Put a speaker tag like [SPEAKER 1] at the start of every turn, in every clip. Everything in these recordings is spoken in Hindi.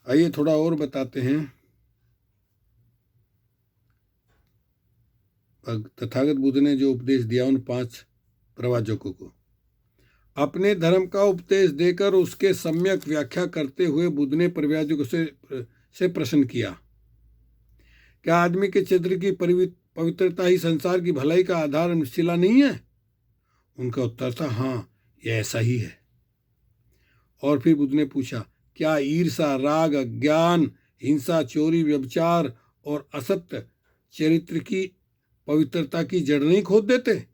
[SPEAKER 1] आइए थोड़ा और बताते हैं। तथागत बुद्ध ने जो उपदेश दिया उन 5 प्रवाचकों को, अपने धर्म का उपदेश देकर उसके सम्यक व्याख्या करते हुए बुद्ध ने प्रव्याजकों से प्रश्न किया, क्या आदमी के चरित्र की पवित्रता ही संसार की भलाई का आधार शिला नहीं है? उनका उत्तर था, हाँ, यह ऐसा ही है। और फिर बुद्ध ने पूछा, क्या ईर्षा, राग, अज्ञान, हिंसा, चोरी, व्यभिचार और असत्य चरित्र की पवित्रता की जड़ नहीं खोद देते?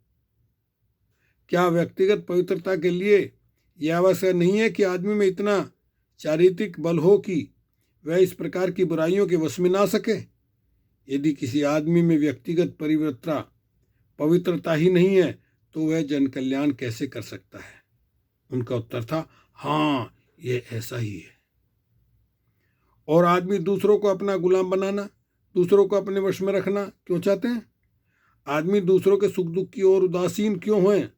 [SPEAKER 1] क्या व्यक्तिगत पवित्रता के लिए यह आवश्यक नहीं है कि आदमी में इतना चारित्रिक बल हो कि वह इस प्रकार की बुराइयों के वश में ना सके? यदि किसी आदमी में व्यक्तिगत पवित्रता ही नहीं है तो वह जन कल्याण कैसे कर सकता है? उनका उत्तर था, हाँ, यह ऐसा ही है। और आदमी दूसरों को अपना गुलाम बनाना, दूसरों को अपने वश में रखना क्यों चाहते हैं? आदमी दूसरों के सुख दुख की ओर उदासीन क्यों हैं?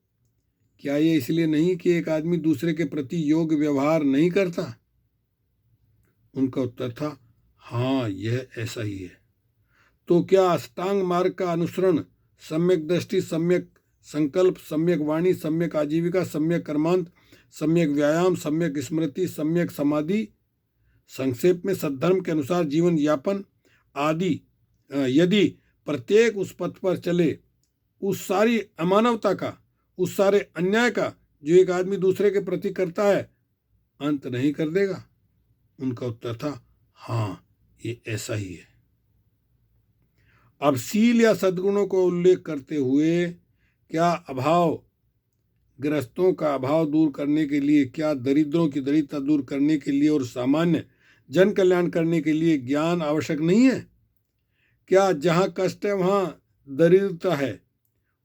[SPEAKER 1] क्या ये इसलिए नहीं कि एक आदमी दूसरे के प्रति योग्य व्यवहार नहीं करता? उनका उत्तर था, हाँ, यह ऐसा ही है। तो क्या अष्टांग मार्ग का अनुसरण, सम्यक दृष्टि, सम्यक संकल्प, सम्यक वाणी, सम्यक आजीविका, सम्यक कर्मांत, सम्यक व्यायाम, सम्यक स्मृति, सम्यक समाधि, संक्षेप में सद्धर्म के अनुसार जीवन यापन आदि, यदि प्रत्येक उस पथ पर चले, उस सारी अमानवता का, उस सारे अन्याय का जो एक आदमी दूसरे के प्रति करता है, अंत नहीं कर देगा? उनका उत्तर था, हाँ, ये ऐसा ही है। अब शील या सद्गुणों को उल्लेख करते हुए, क्या अभाव ग्रस्तों का अभाव दूर करने के लिए, क्या दरिद्रों की दरिद्रता दूर करने के लिए और सामान्य जन कल्याण करने के लिए ज्ञान आवश्यक नहीं है? क्या जहाँ कष्ट है वहाँ दरिद्रता है,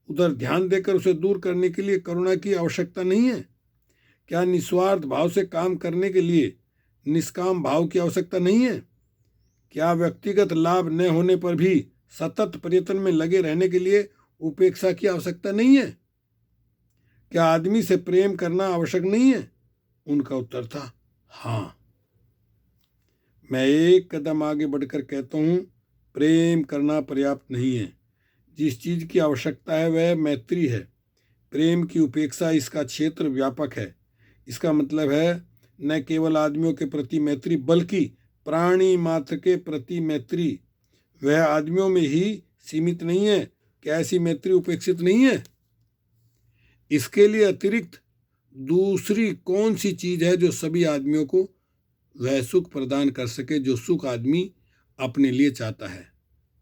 [SPEAKER 1] उधर ध्यान देकर उसे दूर करने के लिए करुणा की आवश्यकता नहीं है? क्या निस्वार्थ भाव से काम करने के लिए निष्काम भाव की आवश्यकता नहीं है? क्या व्यक्तिगत लाभ न होने पर भी सतत प्रयत्न में लगे रहने के लिए उपेक्षा की आवश्यकता नहीं है? क्या आदमी से प्रेम करना आवश्यक नहीं है? उनका उत्तर था, हाँ। मैं एक कदम आगे बढ़कर कहता हूँ, प्रेम करना पर्याप्त नहीं है। जिस चीज की आवश्यकता है वह मैत्री है। प्रेम की उपेक्षा इसका क्षेत्र व्यापक है। इसका मतलब है न केवल आदमियों के प्रति मैत्री बल्कि प्राणी मात्र के प्रति मैत्री। वह आदमियों में ही सीमित नहीं है। क्या ऐसी मैत्री उपेक्षित नहीं है? इसके लिए अतिरिक्त दूसरी कौन सी चीज है जो सभी आदमियों को वह सुख प्रदान कर सके जो सुख आदमी अपने लिए चाहता है?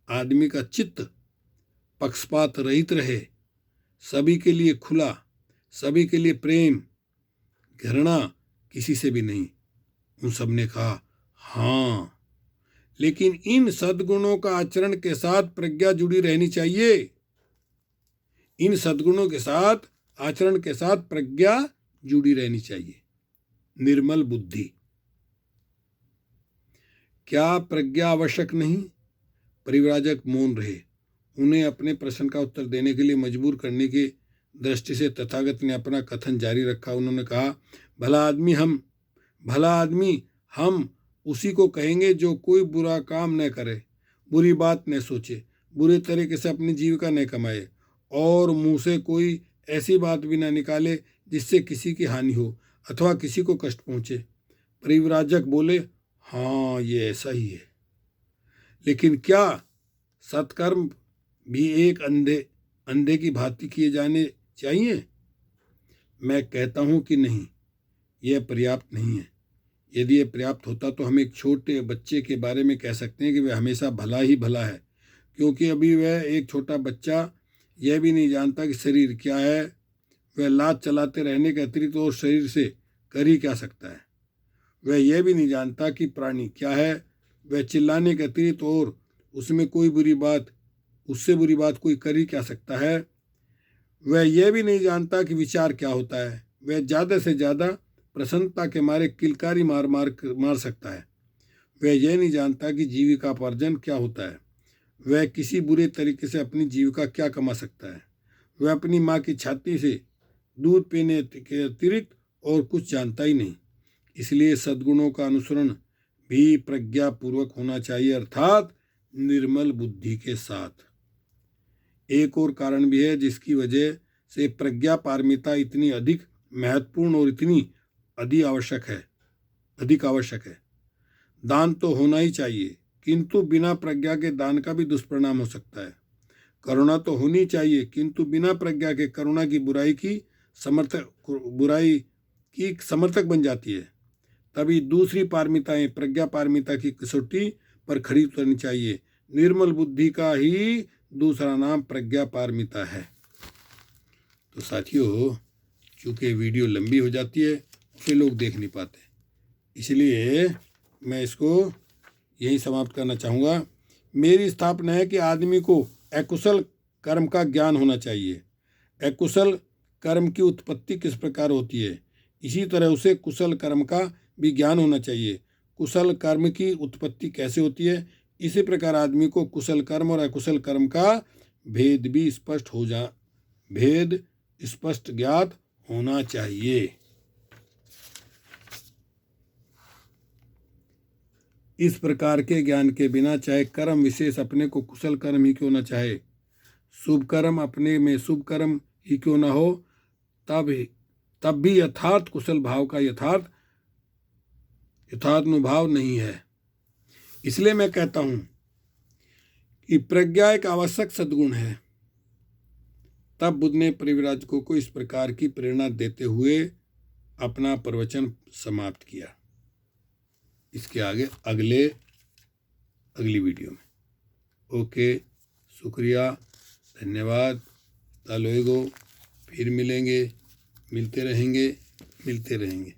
[SPEAKER 1] आदमी का चित्त पक्षपात रहित रहे, सभी के लिए खुला, सभी के लिए प्रेम, घृणा किसी से भी नहीं। उन सब ने कहा, हाँ, लेकिन इन सद्गुणों का आचरण के साथ प्रज्ञा जुड़ी रहनी चाहिए। इन सद्गुणों के साथ आचरण के साथ प्रज्ञा जुड़ी रहनी चाहिए। निर्मल बुद्धि। क्या प्रज्ञा आवश्यक नहीं? परिव्राजक मौन रहे। उन्हें अपने प्रश्न का उत्तर देने के लिए मजबूर करने की दृष्टि से तथागत ने अपना कथन जारी रखा। उन्होंने कहा, भला आदमी हम उसी को कहेंगे जो कोई बुरा काम न करे, बुरी बात न सोचे, बुरे तरीके से अपनी जीविका न कमाए और मुंह से कोई ऐसी बात भी न निकाले जिससे किसी की हानि हो अथवा किसी को कष्ट पहुंचे। परिव्राजक बोले, हाँ, ये ऐसा ही है। लेकिन क्या सत्कर्म भी एक अंधे की भांति किए जाने चाहिए? मैं कहता हूं कि नहीं, यह पर्याप्त नहीं है। यदि यह पर्याप्त होता तो हम एक छोटे बच्चे के बारे में कह सकते हैं कि वह हमेशा भला ही भला है, क्योंकि अभी वह एक छोटा बच्चा यह भी नहीं जानता कि शरीर क्या है। वह लात चलाते रहने के अतिरिक्त और शरीर से कर ही क्या सकता है। वह यह भी नहीं जानता कि प्राणी क्या है। वह चिल्लाने के अतिरिक्त और उससे बुरी बात कोई कर ही क्या सकता है। वह यह भी नहीं जानता कि विचार क्या होता है। वह ज़्यादा से ज़्यादा प्रसन्नता के मारे किलकारी मार सकता है। वह यह नहीं जानता कि जीविकापार्जन क्या होता है। वह किसी बुरे तरीके से अपनी जीविका क्या कमा सकता है। वह अपनी माँ की छाती से दूध पीने के अतिरिक्त और कुछ जानता ही नहीं। इसलिए सद्गुणों का अनुसरण भी प्रज्ञापूर्वक होना चाहिए, अर्थात निर्मल बुद्धि के साथ। एक और कारण भी है जिसकी वजह से प्रज्ञा पारमिता इतनी अधिक महत्वपूर्ण और इतनी अधिक आवश्यक है। दान तो होना ही चाहिए, किंतु बिना प्रज्ञा के दान का भी दुष्परिणाम हो सकता है। करुणा तो होनी चाहिए, किंतु बिना प्रज्ञा के करुणा की बुराई की समर्थक बन जाती है। तभी दूसरी पारमिताएं प्रज्ञा पारमिता की कसौटी पर खड़ी उतरनी चाहिए। निर्मल बुद्धि का ही दूसरा नाम प्रज्ञा पारमिता है। तो साथियों, चूंकि वीडियो लंबी हो जाती है फिर लोग देख नहीं पाते, इसलिए मैं इसको यही समाप्त करना चाहूँगा। मेरी स्थापना है कि आदमी को अकुशल कर्म का ज्ञान होना चाहिए। अकुशल कर्म की उत्पत्ति किस प्रकार होती है, इसी तरह उसे कुशल कर्म का भी ज्ञान होना चाहिए। कुशल कर्म की उत्पत्ति कैसे होती है, इसी प्रकार आदमी को कुशल कर्म और अकुशल कर्म का भेद स्पष्ट ज्ञात होना चाहिए। इस प्रकार के ज्ञान के बिना चाहे कर्म विशेष अपने को कुशल कर्म ही क्यों न चाहे, शुभ कर्म अपने में शुभ कर्म ही क्यों न हो, तब भी यथार्थ कुशल भाव का यथार्थानुभाव नहीं है। इसलिए मैं कहता हूं कि प्रज्ञा एक आवश्यक सद्गुण है। तब बुद्ध ने परिव्राजकों को इस प्रकार की प्रेरणा देते हुए अपना प्रवचन समाप्त किया। इसके आगे अगली वीडियो में। ओके, शुक्रिया, धन्यवाद, तालोएगो। फिर मिलते रहेंगे।